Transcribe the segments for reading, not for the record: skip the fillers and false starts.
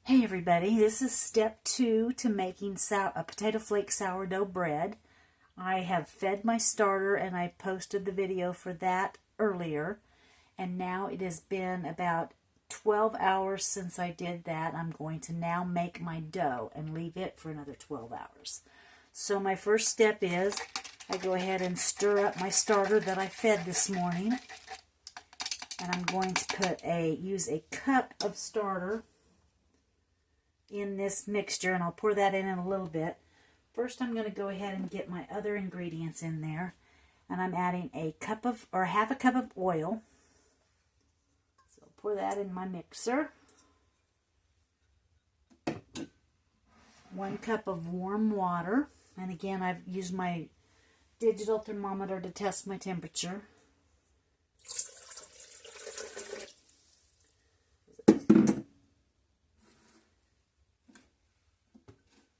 Hey everybody, this is step 2 to making a potato flake sourdough bread. I have fed my starter and I posted the video for that earlier, and now it has been about 12 hours since I did that. I'm going to now make my dough and leave it for another 12 hours. So my first step is I go ahead and stir up my starter that I fed this morning, and I'm going to use a cup of starter in this mixture, and I'll pour that in a little bit. First, I'm going to go ahead and get my other ingredients in there, and I'm adding half a cup of oil. So I'll pour that in my mixer. 1 cup of warm water, and again, I've used my digital thermometer to test my temperature.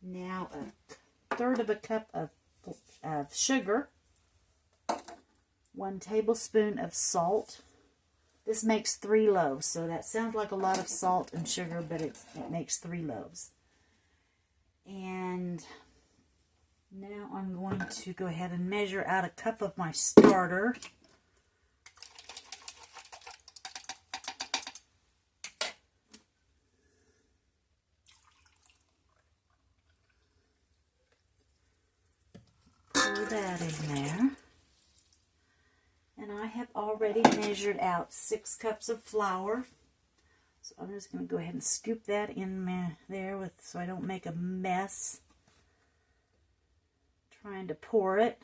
Now a third of a cup of sugar, 1 tablespoon of salt. This makes 3 loaves, so that sounds like a lot of salt and sugar, but it makes 3 loaves. And now I'm going to go ahead and measure out a cup of my starter. Pour that in there. And I have already measured out 6 cups of flour. So I'm just going to go ahead and scoop that in there so I don't make a mess trying to pour it.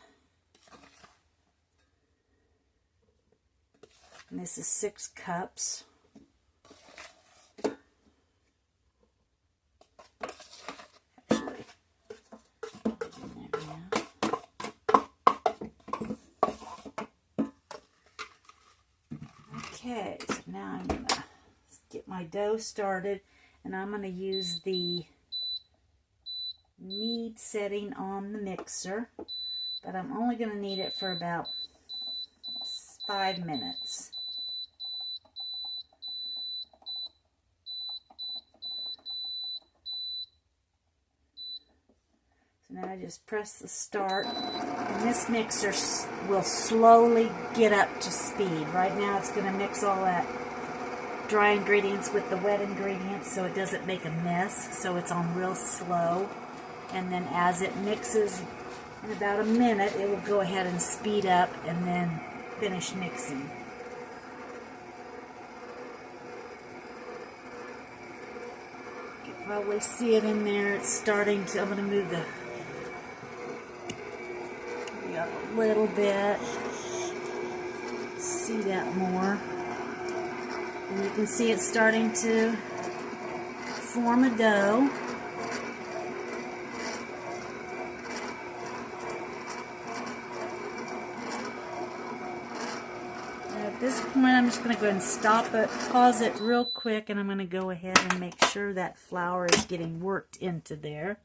And this is 6 cups. Okay, so now I'm going to get my dough started, and I'm going to use the knead setting on the mixer, but I'm only going to knead it for about 5 minutes. So now I just press the start, and this mixer will slowly get up to speed. Right now it's going to mix all that dry ingredients with the wet ingredients so it doesn't make a mess, so it's on real slow. And then as it mixes in about a minute, it will go ahead and speed up and then finish mixing. You can probably see it in there. It's starting to, I'm going to move the up a little bit. See that more. And you can see it's starting to form a dough. And at this point, I'm just going to go ahead and stop it, pause it real quick, and I'm going to go ahead and make sure that flour is getting worked into there.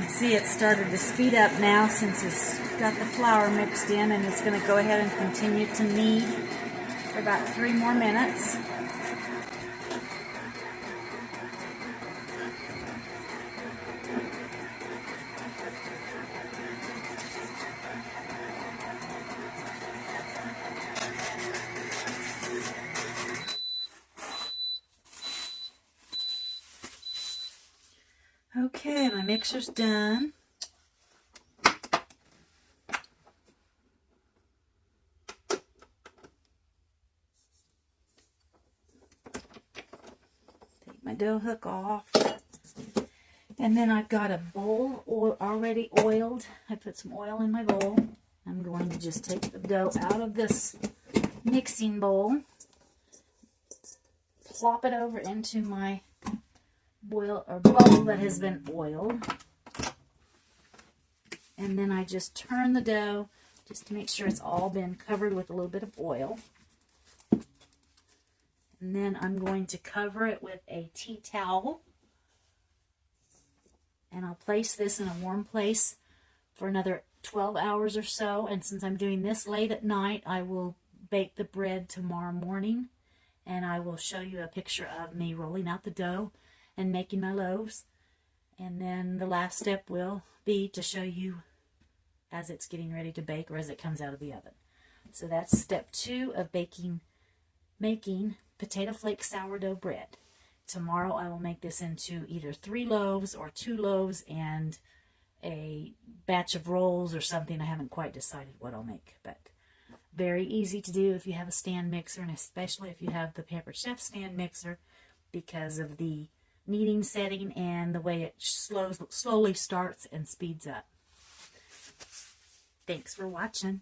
See, it started to speed up now since it's got the flour mixed in, and it's going to go ahead and continue to knead for about 3 more minutes. Okay, and I'm mixer's done. Take my dough hook off. And then I've got a bowl already oiled. I put some oil in my bowl. I'm going to just take the dough out of this mixing bowl, plop it over into my bowl that has been oiled. And then I just turn the dough just to make sure it's all been covered with a little bit of oil. And then I'm going to cover it with a tea towel. And I'll place this in a warm place for another 12 hours or so. And since I'm doing this late at night, I will bake the bread tomorrow morning. And I will show you a picture of me rolling out the dough and making my loaves. And then the last step will be to show you as it's getting ready to bake or as it comes out of the oven. So that's step 2 of making potato flake sourdough bread. Tomorrow I will make this into either 3 loaves or 2 loaves and a batch of rolls or something. I haven't quite decided what I'll make, but very easy to do if you have a stand mixer, and especially if you have the Pampered Chef stand mixer, because of the kneading setting and the way it slowly starts and speeds up. Thanks for watching.